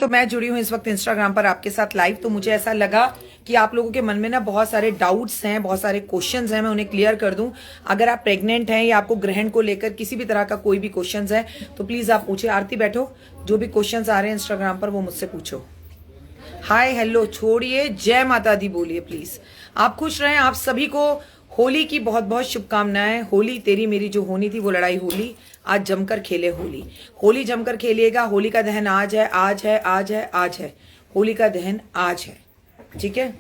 तो मैं जुड़ी हूँ इस वक्त इंस्टाग्राम पर आपके साथ लाइव। तो मुझे ऐसा लगा कि आप लोगों के मन में ना बहुत सारे डाउट्स हैं, बहुत सारे क्वेश्चंस हैं, मैं उन्हें क्लियर कर दूं। अगर आप प्रेग्नेंट हैं या आपको ग्रहण को लेकर किसी भी तरह का कोई भी क्वेश्चंस है तो प्लीज आप पूछिए। आरती बैठो, जो भी क्वेश्चंस आ रहे हैं इंस्टाग्राम पर वो मुझसे पूछो। हाय हेलो छोड़िए, जय माता दी बोलिए प्लीज। आप खुश रहें। आप सभी को होली की बहुत बहुत शुभकामनाएं। होली तेरी मेरी जो होनी थी वो लड़ाई होली, आज जमकर खेले होली। होली जमकर खेलिएगा। होली का दहन आज है, आज है, आज है, आज है। होली का दहन आज है, ठीक है।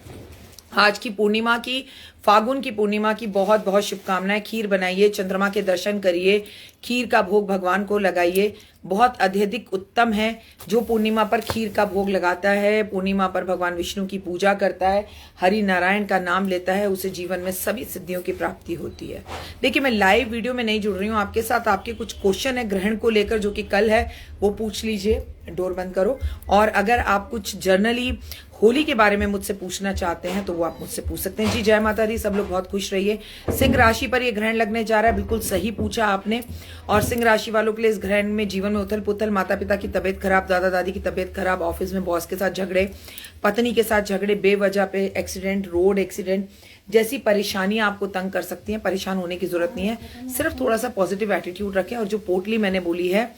आज की पूर्णिमा की, फागुन की पूर्णिमा की बहुत बहुत शुभकामनाएं। खीर बनाइए, चंद्रमा के दर्शन करिए, खीर का भोग भगवान को लगाइए। बहुत अत्यधिक उत्तम है जो पूर्णिमा पर खीर का भोग लगाता है, पूर्णिमा पर भगवान विष्णु की पूजा करता है, हरि नारायण का नाम लेता है, उसे जीवन में सभी सिद्धियों की प्राप्ति होती है। देखिए, मैं लाइव वीडियो में नहीं जुड़ रही हूँ आपके साथ। आपके कुछ क्वेश्चन है ग्रहण को लेकर जो कि कल है, वो पूछ लीजिए। डोर बंद करो। और अगर आप कुछ जर्नली होली के बारे में मुझसे पूछना चाहते हैं तो वो आप मुझसे पूछ सकते हैं। जी जय माता दी, सब लोग बहुत खुश रहिए। सिंह राशि पर ये ग्रहण लगने जा रहा है, बिल्कुल सही पूछा आपने। और सिंह राशि वालों के लिए इस ग्रहण में जीवन में उथल पुथल, माता पिता की तबीयत खराब, दादा दादी की तबीयत खराब, ऑफिस में बॉस के साथ झगड़े, पत्नी के साथ झगड़े, बेवजह पे एक्सीडेंट, रोड एक्सीडेंट जैसी परेशानियां आपको तंग कर सकती हैं। परेशान होने की जरूरत नहीं है, सिर्फ थोड़ा सा पॉजिटिव एटीट्यूड रखें। और जो पोटली मैंने बोली है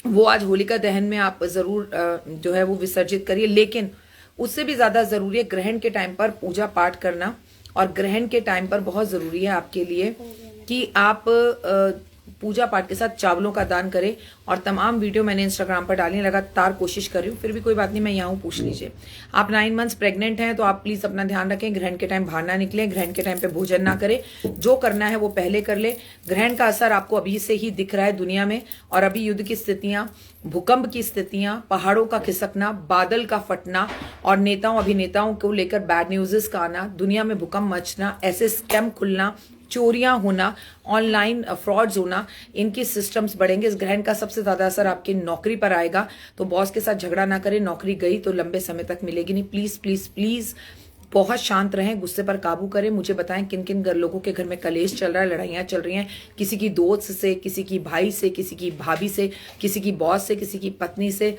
वो आज होलिका दहन में आप जरूर जो है वो विसर्जित करिए। लेकिन उससे भी ज्यादा जरूरी है ग्रहण के टाइम पर पूजा पाठ करना। और ग्रहण के टाइम पर बहुत जरूरी है आपके लिए कि आप पूजा पाठ के साथ चावलों का दान करें। और तमाम वीडियो मैंने इंस्टाग्राम पर डालने लगातार कोशिश कर रही हूँ, फिर भी कोई बात नहीं, मैं यहाँ हूँ, पूछ लीजिए। आप 9 मंथ्स प्रेग्नेंट हैं तो आप प्लीज अपना ध्यान रखें। ग्रहण के टाइम बाहर ना निकले, ग्रहण के टाइम पे भोजन ना करें, जो करना है वो पहले कर ले। ग्रहण का असर आपको अभी से ही दिख रहा है दुनिया में। और अभी युद्ध की स्थितियां, भूकंप की स्थितियां, पहाड़ों का खिसकना, बादल का फटना और नेताओं अभिनेताओं को लेकर बैड न्यूज़ का आना, दुनिया में भूकंप मचना, ऐसे स्कैम खुलना, चोरियां होना, ऑनलाइन फ्रॉड्स होना, इनके सिस्टम्स बढ़ेंगे। इस ग्रहण का सबसे ज्यादा असर आपकी नौकरी पर आएगा। तो बॉस के साथ झगड़ा ना करें, नौकरी गई तो लंबे समय तक मिलेगी नहीं। प्लीज प्लीज प्लीज बहुत शांत रहें, गुस्से पर काबू करें। मुझे बताएं किन किन लोगों के घर में कलेश चल रहा है, लड़ाइयां चल रही हैं, किसी की दोस्त से, किसी की भाई से, किसी की भाभी से, किसी की बॉस से, किसी की पत्नी से।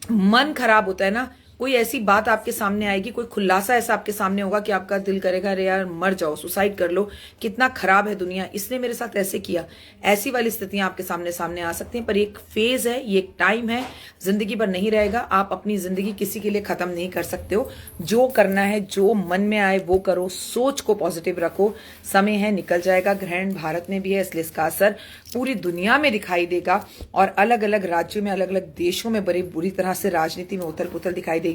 मन खराब होता है ना, कोई ऐसी बात आपके सामने आएगी, कोई खुलासा ऐसा आपके सामने होगा कि आपका दिल करेगा अरे यार मर जाओ, सुसाइड कर लो, कितना खराब है दुनिया, इसने मेरे साथ ऐसे किया। ऐसी वाली स्थितियां आपके सामने आ सकती हैं। पर एक फेज है, ये एक टाइम है, जिंदगी भर नहीं रहेगा। आप अपनी जिंदगी किसी के लिए खत्म नहीं कर सकते हो। जो करना है, जो मन में आए वो करो, सोच को पॉजिटिव रखो। समय है, निकल जाएगा। ग्रहण भारत में भी है, इसलिए इसका असर पूरी दुनिया में दिखाई देगा। और अलग अलग राज्यों में, अलग अलग देशों में बड़ी बुरी तरह से राजनीति में उथल पुथल दिखाई देगी।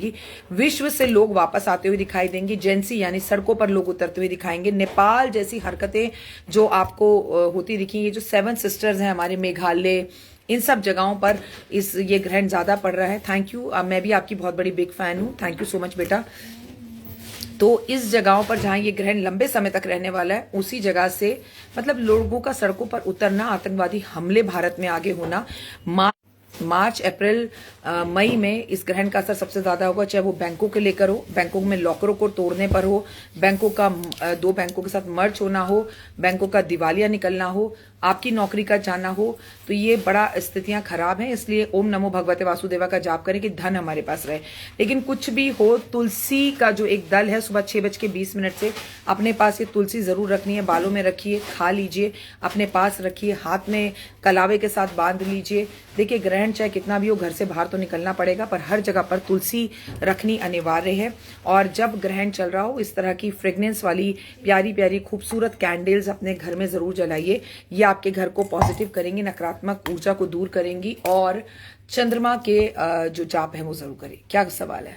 विश्व से लोग वापस आते हुए दिखाई देंगे। जेंसी यानी सड़कों पर लोग उतरते हुए दिखाएंगे। नेपाल जैसी हरकतें जो आपको होती दिखी, ये जो 7 सिस्टर्स हैं हमारे, मेघालय, इन सब जगहों पर ये ग्रहण ज्यादा पड़ रहा है। थैंक यू, मैं भी आपकी बहुत बड़ी बिग फैन हूं। थैंक यू सो मच बेटा। तो इस जगहों पर जहां ये ग्रहण लंबे समय तक रहने वाला है, उसी जगह से मतलब लोगों का सड़कों पर उतरना, आतंकवादी हमले भारत में आगे होना, मार्च अप्रैल मई में इस ग्रहण का असर सबसे ज्यादा होगा। चाहे वो बैंकों के लेकर हो, बैंकों में लॉकरों को तोड़ने पर हो, बैंकों का 2 बैंकों के साथ मर्ज होना हो, बैंकों का दिवालिया निकलना हो, आपकी नौकरी का जाना हो, तो ये बड़ा स्थितियां खराब हैं। इसलिए ओम नमो भगवते वासुदेवा का जाप करें कि धन हमारे पास रहे। लेकिन कुछ भी हो, तुलसी का जो एक दल है, सुबह 6:20 से अपने पास ये तुलसी जरूर रखनी है। बालों में रखिए, खा लीजिए, अपने पास रखिए, हाथ में कलावे के साथ बांध लीजिए। देखिए, ग्रहण चाहे कितना भी हो, घर से बाहर तो निकलना पड़ेगा, पर हर जगह पर तुलसी रखनी अनिवार्य है। और जब ग्रहण चल रहा हो, इस तरह की फ्रेग्रेंस वाली प्यारी प्यारी खूबसूरत कैंडल्स अपने घर में जरूर जलाइए। ये आपके घर को पॉजिटिव करेंगी, नकारात्मक ऊर्जा को दूर करेंगी। और चंद्रमा के जो जाप है वो जरूर करें। क्या सवाल है?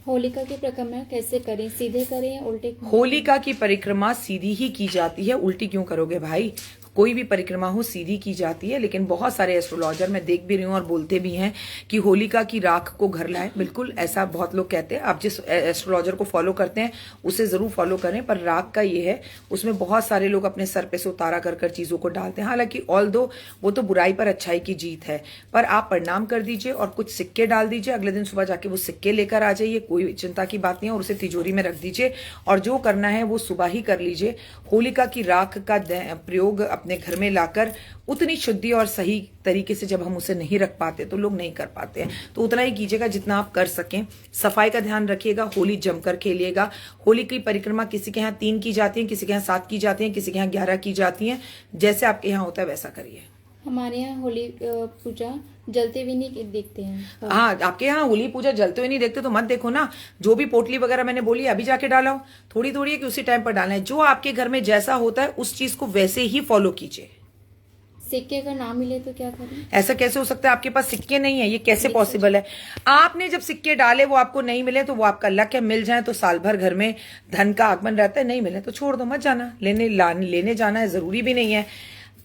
होलिका की परिक्रमा कैसे करें, सीधे करें या उल्टे? होलिका की परिक्रमा सीधी ही की जाती है, उल्टी क्यों करोगे भाई? कोई भी परिक्रमा हो सीधी की जाती है। लेकिन बहुत सारे एस्ट्रोलॉजर मैं देख भी रही हूँ और बोलते भी हैं कि होलिका की राख को घर लाएं। बिल्कुल ऐसा बहुत लोग कहते हैं। आप जिस एस्ट्रोलॉजर को फॉलो करते हैं उसे जरूर फॉलो करें। पर राख का ये है, उसमें बहुत सारे लोग अपने सर पे से उतारा कर चीजों को डालते हैं। हालांकि ऑल्दो वो तो बुराई पर अच्छाई की जीत है। पर आप प्रणाम कर दीजिए और कुछ सिक्के डाल दीजिए। अगले दिन सुबह जाके वो सिक्के लेकर आ जाइए, कोई चिंता की बात नहीं है। और उसे तिजोरी में रख दीजिए और जो करना है वो सुबह ही कर लीजिए। होलिका की राख का प्रयोग अपने घर में लाकर उतनी शुद्धि और सही तरीके से जब हम उसे नहीं रख पाते तो लोग नहीं कर पाते हैं। तो उतना ही कीजिएगा जितना आप कर सकें। सफाई का ध्यान रखिएगा, होली जमकर खेलिएगा। होली की परिक्रमा किसी के यहाँ 3 की जाती है, किसी के यहाँ 7 की जाती है, किसी के यहाँ 11 की जाती है। जैसे आपके यहाँ होता है वैसा करिए। हमारे यहाँ होली पूजा जलते हुए नहीं देखते हैं। हाँ, आपके यहाँ होली पूजा जलते हुए नहीं देखते तो मत देखो ना। जो भी पोटली वगैरह मैंने बोली अभी जाके डालो, थोड़ी थोड़ी है कि उसी टाइम पर डालना है। जो आपके घर में जैसा होता है उस चीज को वैसे ही फॉलो कीजिए। सिक्के अगर ना मिले तो क्या करें? ऐसा कैसे हो सकता है? आपके पास सिक्के नहीं है, ये कैसे पॉसिबल है? आपने जब सिक्के डाले वो आपको नहीं मिले तो वो आपका लक है। मिल जाए तो साल भर घर में धन का आगमन रहता है, नहीं मिले तो छोड़ दो, मत जाना। लेने जाना है जरूरी भी नहीं है।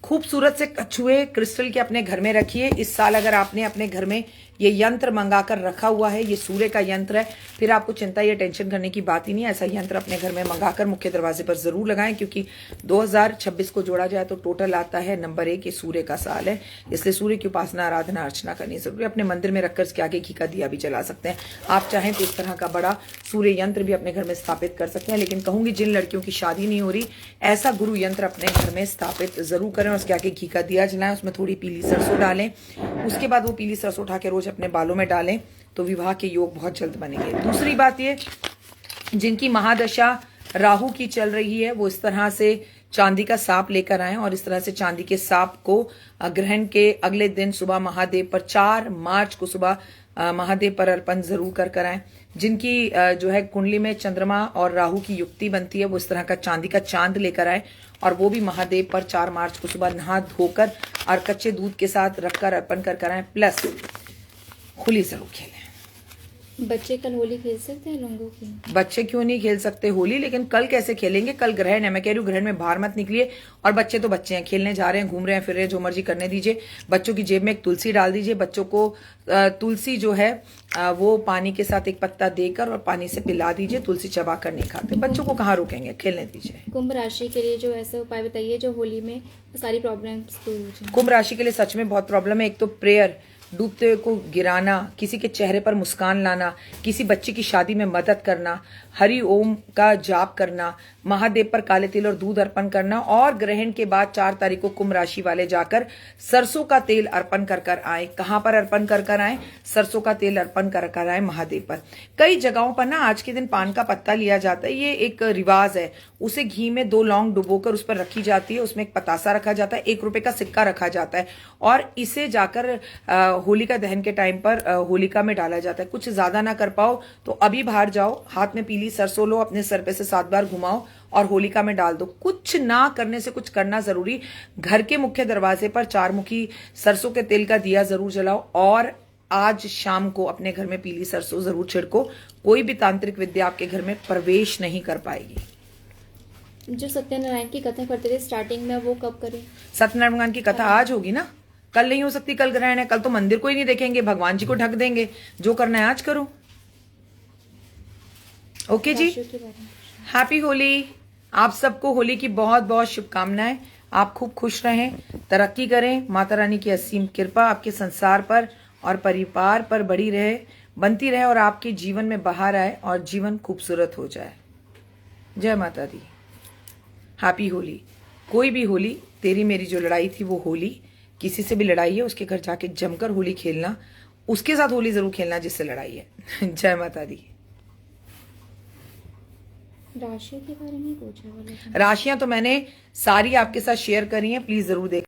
खूबसूरत से कछुए क्रिस्टल के अपने घर में रखिए। इस साल अगर आपने अपने घर में ये यंत्र मंगाकर रखा हुआ है, ये सूर्य का यंत्र है, फिर आपको चिंता या टेंशन करने की बात ही नहीं है। ऐसा यंत्र अपने घर में मंगाकर मुख्य दरवाजे पर जरूर लगाएं, क्योंकि 2026 को जोड़ा जाए तो टोटल आता है नंबर 1, ये सूर्य का साल है। इसलिए सूर्य की उपासना, आराधना, अर्चना करनी जरूरी है। अपने मंदिर में रखकर इसके आगे घी का दिया भी जला सकते हैं। आप चाहें तो इस तरह का बड़ा सूर्य यंत्र भी अपने घर में स्थापित कर सकते हैं। लेकिन कहूंगी जिन लड़कियों की शादी नहीं हो रही, ऐसा गुरु यंत्र अपने घर में स्थापित जरूर करें और उसके आगे घी का दिया जलाएं। उसमें थोड़ी पीली सरसों डालें। उसके बाद वो पीली सरसों उठा के रोज अपने बालों में डालें तो विवाह के योग बहुत जल्द बनेंगे। दूसरी बात ये, जिनकी महादशा राहु की चल रही है वो इस तरह से चांदी का सांप लेकर आए और इस तरह से चांदी के सांप को ग्रहण के अगले दिन सुबह महादेव पर 4 मार्च को सुबह महादेव पर अर्पण जरूर कर आए। जिनकी जो है कुंडली में चंद्रमा और राहु की युक्ति बनती है वो इस तरह का चांदी का चांद लेकर आए और वो भी महादेव पर 4 मार्च को सुबह नहा धोकर और कच्चे दूध के साथ रखकर अर्पण कर आए। प्लस होली जरूर खेलें। बच्चे कल होली खेल सकते हैं लोगों की? बच्चे क्यों नहीं खेल सकते होली? लेकिन कल कैसे खेलेंगे? कल ग्रहण है। मैं कह रही हूँ ग्रहण में बाहर मत निकलिए। और बच्चे तो बच्चे हैं, खेलने जा रहे हैं, घूम रहे हैं, फिर रहे हैं, जो मर्जी करने दीजिए। बच्चों की जेब में एक तुलसी डाल दीजिए। बच्चों को तुलसी जो है वो पानी के साथ एक पत्ता देकर और पानी से पिला दीजिए। तुलसी चबा कर नहीं खाते। बच्चों को कहाँ रोकेंगे, खेलने दीजिए। कुंभ राशि के लिए जो ऐसा उपाय बताइए जो होली में सारी प्रॉब्लम्स दूर हो जाए। कुंभ राशि के लिए सच में बहुत प्रॉब्लम है। एक तो प्रेयर, डूबते हुए को गिराना, किसी के चेहरे पर मुस्कान लाना, किसी बच्चे की शादी में मदद करना, हरि ओम का जाप करना, महादेव पर काले तिल और दूध अर्पण करना और ग्रहण के बाद 4 तारीख को कुंभ राशि वाले जाकर सरसों का तेल अर्पण कर आए। कहां पर अर्पण कर आए? सरसों का तेल अर्पण कर आए महादेव पर। कई जगहों पर ना आज के दिन पान का पत्ता लिया जाता है, ये एक रिवाज है। उसे घी में 2 लौंग डुबोकर उस पर रखी जाती है, उसमें एक पतासा रखा जाता है, 1 रुपए का सिक्का रखा जाता है और इसे जाकर होलिका दहन के टाइम पर होलिका में डाला जाता है। कुछ ज्यादा ना कर पाओ तो अभी बाहर जाओ, हाथ में पीली सरसों लो, अपने सर पे से 7 बार घुमाओ और होलिका में डाल दो। कुछ ना करने से कुछ करना जरूरी। घर के मुख्य दरवाजे पर 4 मुखी सरसों के तेल का दिया जरूर जलाओ और आज शाम को अपने घर में पीली सरसों जरूर छिड़को। कोई भी तांत्रिक विद्या आपके घर में प्रवेश नहीं कर पाएगी। जो सत्यनारायण की कथा करते थे स्टार्टिंग में, वो कब करें? सत्यनारायण भगवान की कथा आज होगी ना, कल नहीं हो सकती। कल ग्रहण है, कल तो मंदिर को ही नहीं देखेंगे, भगवान जी को ढक देंगे। जो करना है आज करो। ओके जी, हैप्पी होली। आप सबको होली की बहुत बहुत शुभकामनाएं। आप खूब खुश रहें, तरक्की करें। माता रानी की असीम कृपा आपके संसार पर और परिवार पर बड़ी रहे, बनती रहे और आपके जीवन में बाहर आए और जीवन खूबसूरत हो जाए। जय माता दी। हैप्पी होली। कोई भी होली, तेरी मेरी जो लड़ाई थी वो होली। किसी से भी लड़ाई है उसके घर जाके जमकर होली खेलना, उसके साथ होली जरूर खेलना जिससे लड़ाई है। जय माता दी। राशियों के बारे में पूछा वाला। राशियां तो मैंने सारी आपके साथ शेयर करी हैं, प्लीज जरूर देखें।